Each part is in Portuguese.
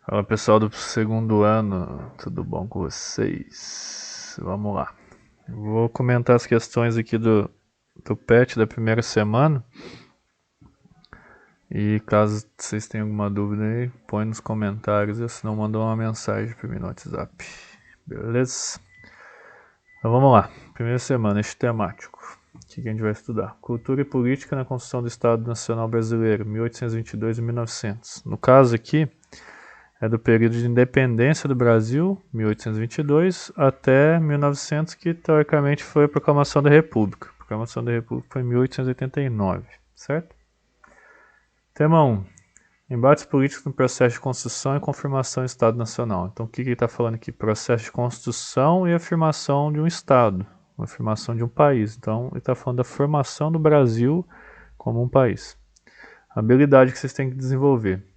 Fala pessoal do segundo ano, tudo bom com vocês? Vamos lá. Vou comentar as questões aqui do PET da primeira semana. E caso vocês tenham alguma dúvida aí, põe nos comentários, ou se não, manda uma mensagem para mim no WhatsApp. Beleza? Então vamos lá. Primeira semana, eixo temático. O que a gente vai estudar? Cultura e política na construção do Estado Nacional Brasileiro, 1822 e 1900. No caso aqui, é do período de independência do Brasil, 1822, até 1900, que teoricamente foi a proclamação da República. A proclamação da República foi em 1889, certo? Tema 1. Embates políticos no processo de construção e confirmação do Estado Nacional. Então o que ele está falando aqui? Processo de construção e afirmação de um Estado, uma afirmação de um país. Então ele está falando da formação do Brasil como um país. A habilidade que vocês têm que desenvolver.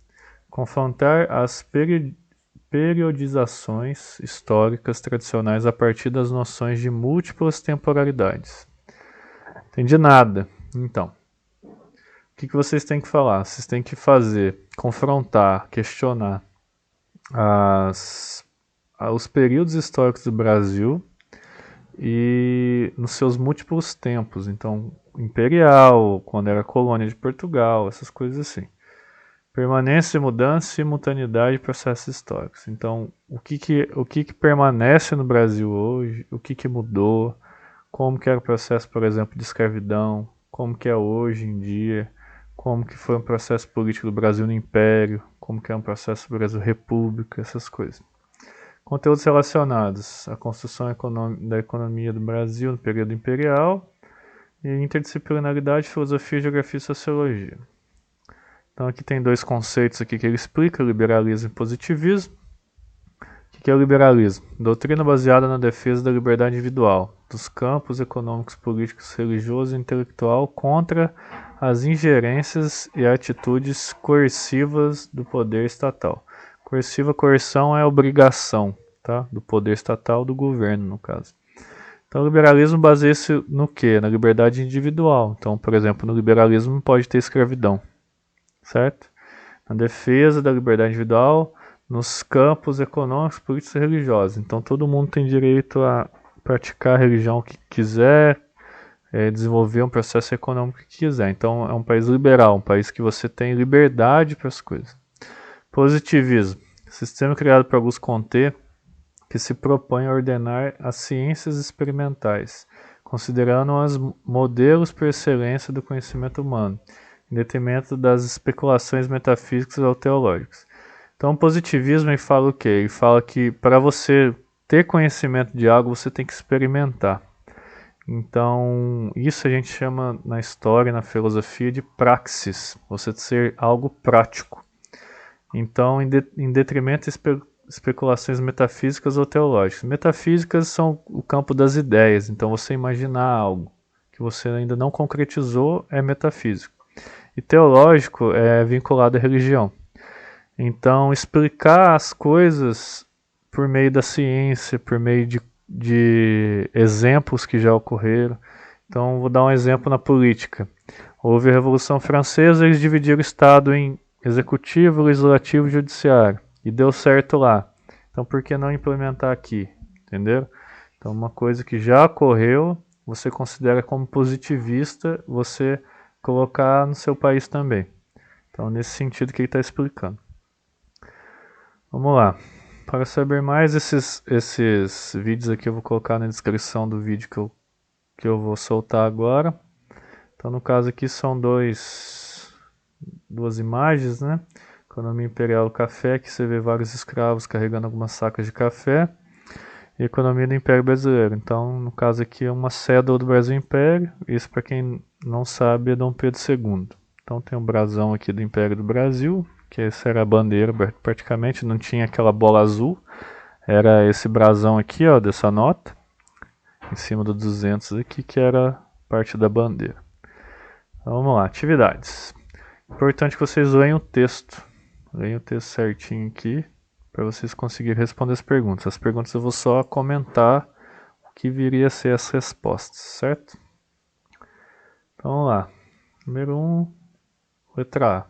Confrontar as periodizações históricas tradicionais a partir das noções de múltiplas temporalidades. Entendi nada. Então, o que vocês têm que falar? Vocês têm que fazer, confrontar, questionar os períodos históricos do Brasil e nos seus múltiplos tempos. Então, imperial, quando era colônia de Portugal, essas coisas assim. Permanência, mudança, simultaneidade e processos históricos. Então, o que permanece no Brasil hoje, o que mudou, como que era o processo, por exemplo, de escravidão, como que é hoje em dia, como que foi um processo político do Brasil no Império, como que é um processo do Brasil República, essas coisas. Conteúdos relacionados à construção da economia do Brasil no período imperial e interdisciplinaridade, filosofia, geografia e sociologia. Então aqui tem dois conceitos aqui que ele explica, liberalismo e positivismo. O que é o liberalismo? Doutrina baseada na defesa da liberdade individual, dos campos econômicos, políticos, religioso e intelectual contra as ingerências e atitudes coercivas do poder estatal. Coerção é obrigação, tá? Do poder estatal, do governo, no caso. Então o liberalismo baseia-se no quê? Na liberdade individual. Então, por exemplo, no liberalismo não pode ter escravidão, certo? Na defesa da liberdade individual, nos campos econômicos, políticos e religiosos. Então todo mundo tem direito a praticar a religião que quiser, desenvolver um processo econômico que quiser. Então é um país liberal, um país que você tem liberdade para as coisas. Positivismo. Sistema criado por Auguste Comte que se propõe a ordenar as ciências experimentais, considerando-as modelos por excelência do conhecimento humano, em detrimento das especulações metafísicas ou teológicas. Então, o positivismo ele fala o quê? Ele fala que para você ter conhecimento de algo, você tem que experimentar. Então, isso a gente chama na história, na filosofia, de praxis, você ser algo prático. Então, em detrimento de especulações metafísicas ou teológicas. Metafísicas são o campo das ideias, então você imaginar algo que você ainda não concretizou é metafísico. E teológico é vinculado à religião. Então, explicar as coisas por meio da ciência, por meio de exemplos que já ocorreram. Então, vou dar um exemplo na política. Houve a Revolução Francesa, eles dividiram o Estado em executivo, legislativo e judiciário. E deu certo lá. Então, por que não implementar aqui? Entendeu? Então, uma coisa que já ocorreu, você considera como positivista, você colocar no seu país também. Então, nesse sentido que ele está explicando. Vamos lá. Para saber mais, esses vídeos aqui eu vou colocar na descrição do vídeo que eu vou soltar agora. Então, no caso aqui são duas imagens, né? Economia Imperial do Café, que você vê vários escravos carregando algumas sacas de café. E Economia do Império Brasileiro. Então, no caso aqui é uma cédula do Brasil Império. Isso, para quem não sabe, é Dom Pedro II. Então tem um brasão aqui do Império do Brasil, que essa era a bandeira praticamente, não tinha aquela bola azul. Era esse brasão aqui, ó, dessa nota, em cima do 200 aqui, que era parte da bandeira. Então, vamos lá, atividades. Importante que vocês leiam o texto. Leiam o texto certinho aqui, para vocês conseguirem responder as perguntas. As perguntas eu vou só comentar o que viria a ser as respostas, certo? Então vamos lá. Número 1, letra A.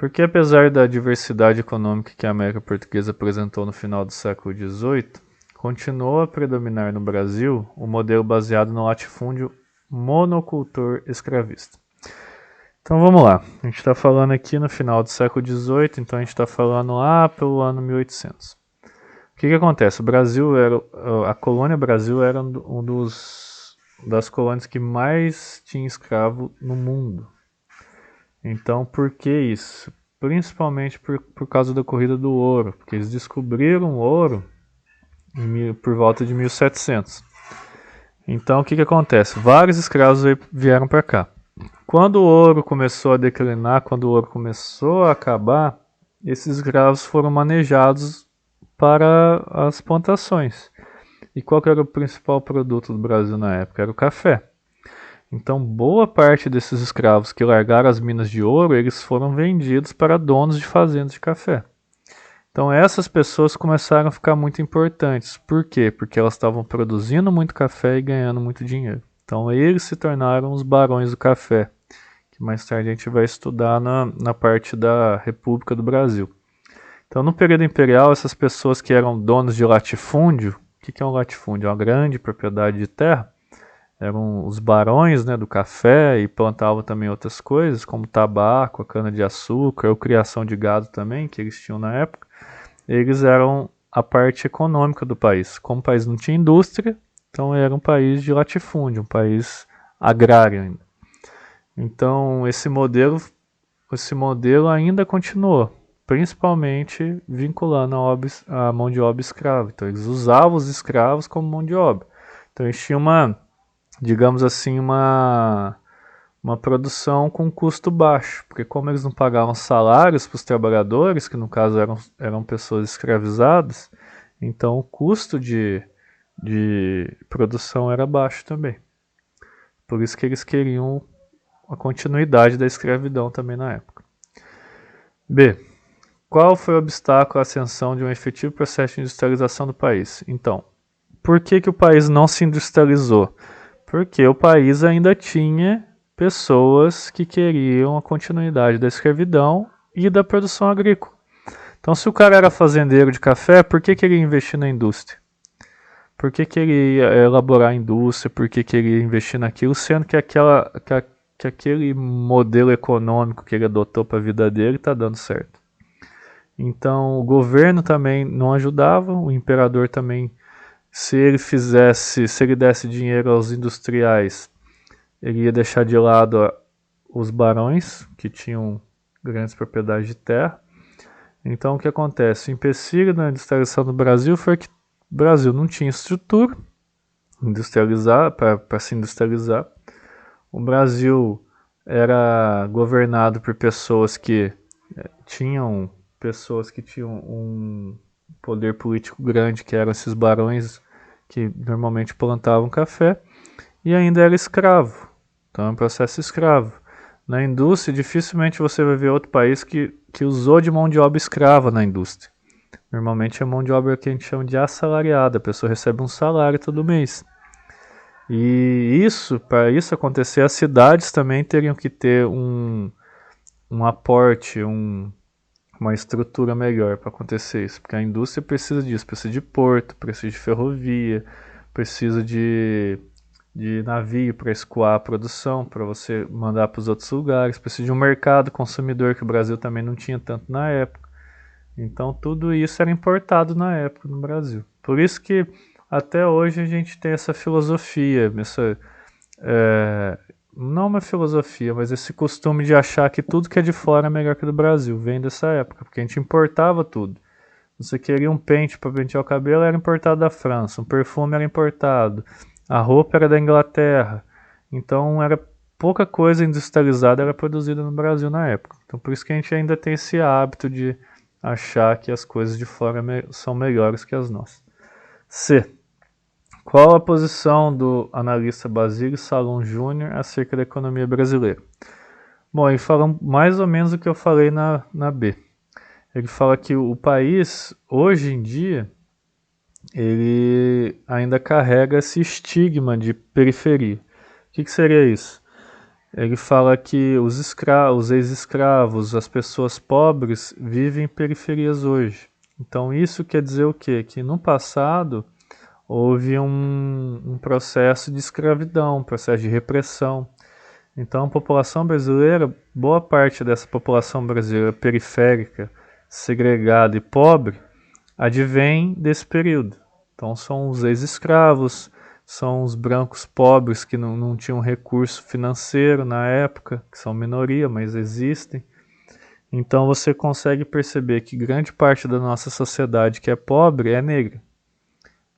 Porque apesar da diversidade econômica que a América Portuguesa apresentou no final do século XVIII, continuou a predominar no Brasil o modelo baseado no latifúndio monocultor escravista. Então vamos lá, a gente está falando aqui no final do século XVIII, então a gente está falando lá pelo ano 1800. O que acontece? O Brasil a colônia Brasil era das colônias que mais tinha escravo no mundo. Então por que isso? Principalmente por causa da corrida do ouro, porque eles descobriram o ouro por volta de 1700. Então o que acontece? Vários escravos vieram para cá. Quando o ouro começou a declinar, quando o ouro começou a acabar, esses escravos foram manejados para as plantações. E qual que era o principal produto do Brasil na época? Era o café. Então, boa parte desses escravos que largaram as minas de ouro, eles foram vendidos para donos de fazendas de café. Então, essas pessoas começaram a ficar muito importantes. Por quê? Porque elas estavam produzindo muito café e ganhando muito dinheiro. Então, eles se tornaram os barões do café, que mais tarde a gente vai estudar na parte da República do Brasil. Então, no período imperial, essas pessoas que eram donos de latifúndio, o que é um latifúndio? É uma grande propriedade de terra. Eram os barões, né, do café e plantavam também outras coisas, como tabaco, a cana-de-açúcar, ou criação de gado também, que eles tinham na época. Eles eram a parte econômica do país. Como o país não tinha indústria, então era um país de latifúndio, um país agrário ainda. Então esse modelo ainda continuou, principalmente vinculando a mão de obra escrava. Então eles usavam os escravos como mão de obra. Então eles tinham digamos assim, uma produção com custo baixo, porque como eles não pagavam salários para os trabalhadores, que no caso eram pessoas escravizadas, então o custo de produção era baixo também. Por isso que eles queriam a continuidade da escravidão também na época. B. Qual foi o obstáculo à ascensão de um efetivo processo de industrialização do país? Então, por que o país não se industrializou? Porque o país ainda tinha pessoas que queriam a continuidade da escravidão e da produção agrícola. Então, se o cara era fazendeiro de café, por que ele ia investir na indústria? Por que ele ia elaborar a indústria? Por que ele ia investir naquilo? Sendo que aquele modelo econômico que ele adotou para a vida dele está dando certo. Então, o governo também não ajudava, o imperador também, se ele desse dinheiro aos industriais, ele ia deixar de lado os barões, que tinham grandes propriedades de terra. Então o que acontece? O empecilho da industrialização do Brasil foi que o Brasil não tinha estrutura para se industrializar. O Brasil era governado por pessoas que tinham um poder político grande, que eram esses barões que normalmente plantavam café, e ainda era escravo. Então é um processo escravo. Na indústria, dificilmente você vai ver outro país que usou de mão de obra escrava na indústria. Normalmente é mão de obra que a gente chama de assalariada, a pessoa recebe um salário todo mês. E para isso acontecer, as cidades também teriam que ter um aporte, uma estrutura melhor para acontecer isso, porque a indústria precisa disso, precisa de porto, precisa de ferrovia, precisa de navio para escoar a produção, para você mandar para os outros lugares, precisa de um mercado consumidor que o Brasil também não tinha tanto na época. Então tudo isso era importado na época no Brasil. Por isso que até hoje a gente tem essa filosofia, não uma filosofia, mas esse costume de achar que tudo que é de fora é melhor que do Brasil, vem dessa época, porque a gente importava tudo. Você queria um pente para pentear o cabelo, era importado da França, um perfume era importado, a roupa era da Inglaterra, então era pouca coisa industrializada era produzida no Brasil na época. Então por isso que a gente ainda tem esse hábito de achar que as coisas de fora são melhores que as nossas. C. Qual a posição do analista Basílio Salom Júnior acerca da economia brasileira? Bom, ele fala mais ou menos o que eu falei na B. Ele fala que o país, hoje em dia, ele ainda carrega esse estigma de periferia. O que seria isso? Ele fala que os ex-escravos, as pessoas pobres vivem em periferias hoje. Então isso quer dizer o quê? Que no passado houve um processo de escravidão, um processo de repressão. Então a população brasileira, boa parte dessa população brasileira periférica, segregada e pobre, advém desse período. Então são os ex-escravos, são os brancos pobres que não tinham recurso financeiro na época, que são minoria, mas existem. Então você consegue perceber que grande parte da nossa sociedade que é pobre é negra.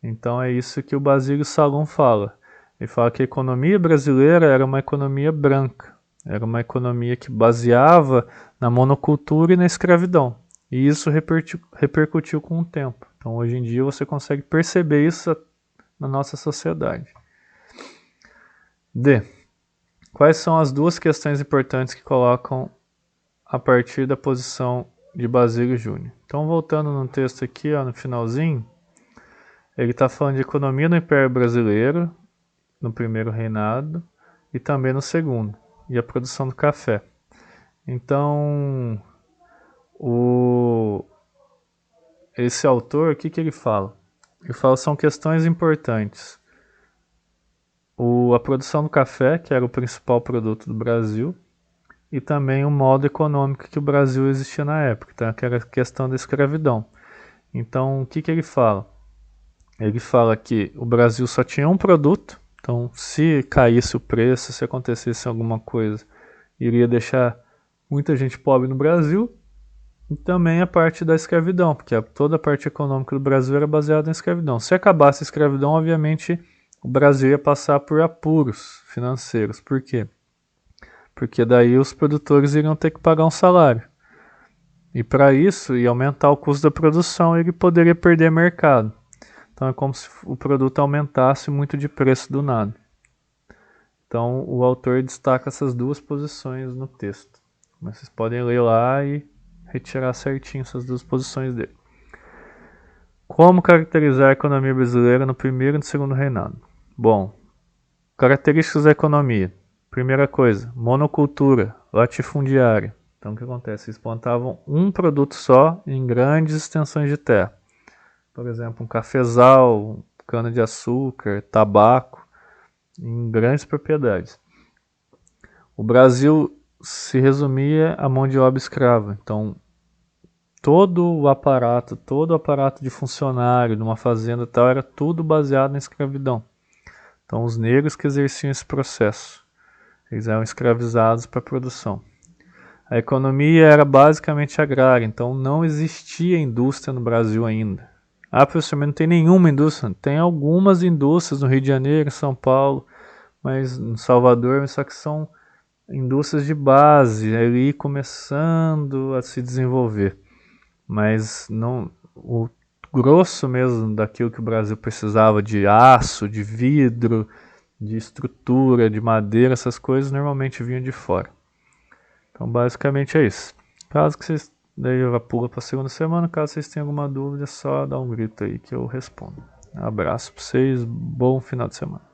Então é isso que o Basílio Salom fala. Ele fala que a economia brasileira era uma economia branca, era uma economia que baseava na monocultura e na escravidão. E isso repercutiu com o tempo. Então hoje em dia você consegue perceber isso na nossa sociedade. D. Quais são as duas questões importantes que colocam a partir da posição de Basílio Júnior? Então voltando no texto aqui, no finalzinho, ele está falando de economia no Império Brasileiro, no primeiro reinado, e também no segundo, e a produção do café. Então, esse autor, o que ele fala? Ele fala que são questões importantes. A produção do café, que era o principal produto do Brasil, e também o modo econômico que o Brasil existia na época, tá? Que era a questão da escravidão. Então, o que ele fala? Ele fala que o Brasil só tinha um produto, então se caísse o preço, se acontecesse alguma coisa, iria deixar muita gente pobre no Brasil. E também a parte da escravidão, porque toda a parte econômica do Brasil era baseada na escravidão. Se acabasse a escravidão, obviamente o Brasil ia passar por apuros financeiros. Por quê? Porque daí os produtores iriam ter que pagar um salário. E para isso, ia aumentar o custo da produção e ele poderia perder mercado. Então é como se o produto aumentasse muito de preço do nada. Então o autor destaca essas duas posições no texto. Mas vocês podem ler lá e retirar certinho essas duas posições dele. Como caracterizar a economia brasileira no primeiro e no segundo reinado? Bom, características da economia. Primeira coisa, monocultura, latifundiária. Então o que acontece? Eles plantavam um produto só em grandes extensões de terra. Por exemplo, um cafezal, cana-de-açúcar, tabaco, em grandes propriedades. O Brasil se resumia a mão de obra escrava. Então, todo o aparato de funcionário de uma fazenda tal era tudo baseado na escravidão. Então, os negros que exerciam esse processo, eles eram escravizados para a produção. A economia era basicamente agrária, então não existia indústria no Brasil ainda. Professor, não tem nenhuma indústria. Tem algumas indústrias no Rio de Janeiro, em São Paulo, mas em Salvador, só que são indústrias de base, ali começando a se desenvolver. Mas não, o grosso mesmo daquilo que o Brasil precisava de aço, de vidro, de estrutura, de madeira, essas coisas normalmente vinham de fora. Então basicamente é isso. Caso que vocês daí eu pula para a segunda semana, caso vocês tenham alguma dúvida, é só dar um grito aí que eu respondo. Um abraço para vocês, bom final de semana.